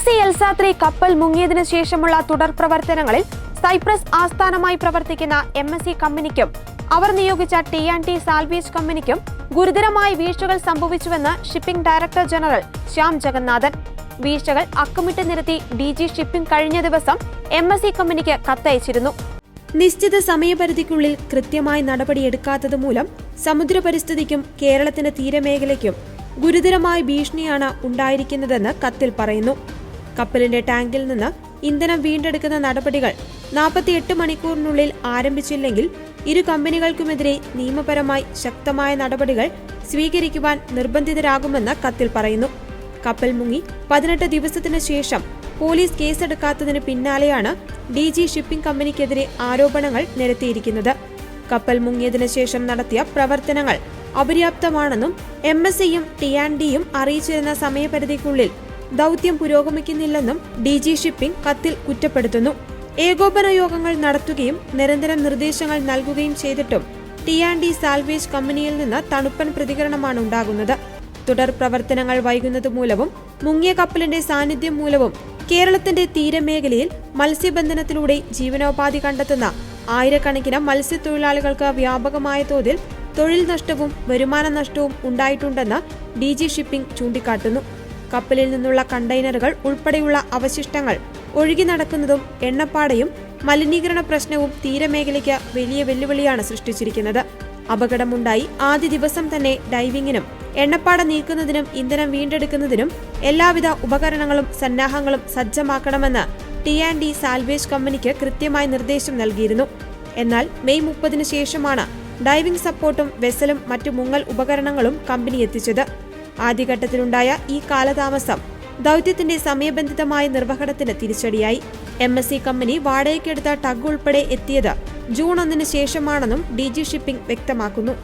MSC Elsa 3 കപ്പൽ മുങ്ങിയതിനു ശേഷമുള്ള തുടർ പ്രവർത്തനങ്ങളിൽ സൈപ്രസ് ആസ്ഥാനമായി പ്രവർത്തിക്കുന്ന MSC കമ്പനിക്കും അവർ നിയോഗിച്ച T&T സാൽവേജ് കമ്പനിക്കും ഗുരുതരമായ വീഴ്ചകൾ സംഭവിച്ചുവെന്ന് shipping director general Shyam Jagannathan. വീഴ്ചകൾ അക്കമിട്ട് നിരത്തി DG ഷിപ്പിംഗ് കഴിഞ്ഞ ദിവസം MSC കമ്പനിക്ക് കത്തയച്ചിരുന്നു. നിശ്ചിത സമയപരിധിക്കുള്ളിൽ കൃത്യമായി നടപടിയെടുക്കാത്തത് മൂലം സമുദ്ര പരിസ്ഥിതിക്കും കേരളത്തിന്റെ തീരമേഖലയ്ക്കും ഗുരുതരമായ ഭീഷണിയാണ് ഉണ്ടായിരിക്കുന്നതെന്ന് കത്തിൽ പറയുന്നു. കപ്പലിന്റെ ടാങ്കിൽ നിന്ന് ഇന്ധനം വീണ്ടെടുക്കുന്ന നടപടികൾ 48 മണിക്കൂറിനുള്ളിൽ ആരംഭിച്ചില്ലെങ്കിൽ ഇരു കമ്പനികൾക്കുമെതിരെ നിയമപരമായി ശക്തമായ നടപടികൾ സ്വീകരിക്കുവാൻ നിർബന്ധിതരാകുമെന്ന് കത്തിൽ പറയുന്നു. കപ്പൽ മുങ്ങി 18 ദിവസത്തിനു ശേഷം പോലീസ് കേസെടുക്കാത്തതിന് പിന്നാലെയാണ് DG ഷിപ്പിംഗ് കമ്പനിക്കെതിരെ ആരോപണങ്ങൾ നിരത്തിയിരിക്കുന്നത്. കപ്പൽ മുങ്ങിയതിനു ശേഷം നടത്തിയ പ്രവർത്തനങ്ങൾ അപര്യാപ്തമാണെന്നും MSCയും T&Dയും അറിയിച്ചിരുന്ന സമയപരിധിക്കുള്ളിൽ ദൗത്യം പുരോഗമിക്കുന്നില്ലെന്നും DG ഷിപ്പിംഗ് കത്തിൽ കുറ്റപ്പെടുത്തുന്നു. ഏകോപന യോഗങ്ങൾ നടത്തുകയും നിരന്തരം നിർദ്ദേശങ്ങൾ നൽകുകയും ചെയ്തിട്ടും T&D സാൽവേജ് കമ്പനിയിൽ നിന്ന് തണുപ്പൻ പ്രതികരണമാണ് ഉണ്ടാകുന്നത്. തുടർ പ്രവർത്തനങ്ങൾ വൈകുന്നത് മൂലവും മുങ്ങിയ കപ്പലിന്റെ സാന്നിധ്യം മൂലവും കേരളത്തിന്റെ തീരമേഖലയിൽ മത്സ്യബന്ധനത്തിലൂടെ ജീവനോപാധി കണ്ടെത്തുന്ന ആയിരക്കണക്കിന് മത്സ്യത്തൊഴിലാളികൾക്ക് വ്യാപകമായ തോതിൽ തൊഴിൽ നഷ്ടവും വരുമാന നഷ്ടവും ഉണ്ടായിട്ടുണ്ടെന്ന് DG ഷിപ്പിംഗ് ചൂണ്ടിക്കാട്ടുന്നു. കപ്പലിൽ നിന്നുള്ള കണ്ടെയ്നറുകൾ ഉൾപ്പെടെയുള്ള അവശിഷ്ടങ്ങൾ ഒഴുകി നടക്കുന്നതും എണ്ണപ്പാടയും മലിനീകരണ പ്രശ്നവും തീരമേഖലയ്ക്ക് വലിയ വെല്ലുവിളിയാണ് സൃഷ്ടിച്ചിരിക്കുന്നത്. അപകടമുണ്ടായി ആദ്യ ദിവസം തന്നെ ഡൈവിംഗിനും എണ്ണപ്പാട നീക്കുന്നതിനും ഇന്ധനം വീണ്ടെടുക്കുന്നതിനും എല്ലാവിധ ഉപകരണങ്ങളും സന്നാഹങ്ങളും സജ്ജമാക്കണമെന്ന് T&D സാൽവേജ് കമ്പനിക്ക് കൃത്യമായ നിർദ്ദേശം നൽകിയിരുന്നു. എന്നാൽ മെയ് 30-ന് ശേഷമാണ് ഡൈവിംഗ് സപ്പോർട്ടും വെസലും മറ്റു മുങ്ങൽ ഉപകരണങ്ങളും കമ്പനി എത്തിച്ചത്. ആദ്യഘട്ടത്തിലുണ്ടായ ഈ കാലതാമസം ദൗത്യത്തിന്റെ സമയബന്ധിതമായ നിർവഹണത്തിന് തിരിച്ചടിയായി. MSC കമ്പനി വാടകയ്ക്കെടുത്ത ടഗ് ഉൾപ്പെടെ എത്തിയത് ജൂൺ 1-ന് ശേഷമാണെന്നും DG ഷിപ്പിംഗ് വ്യക്തമാക്കുന്നു.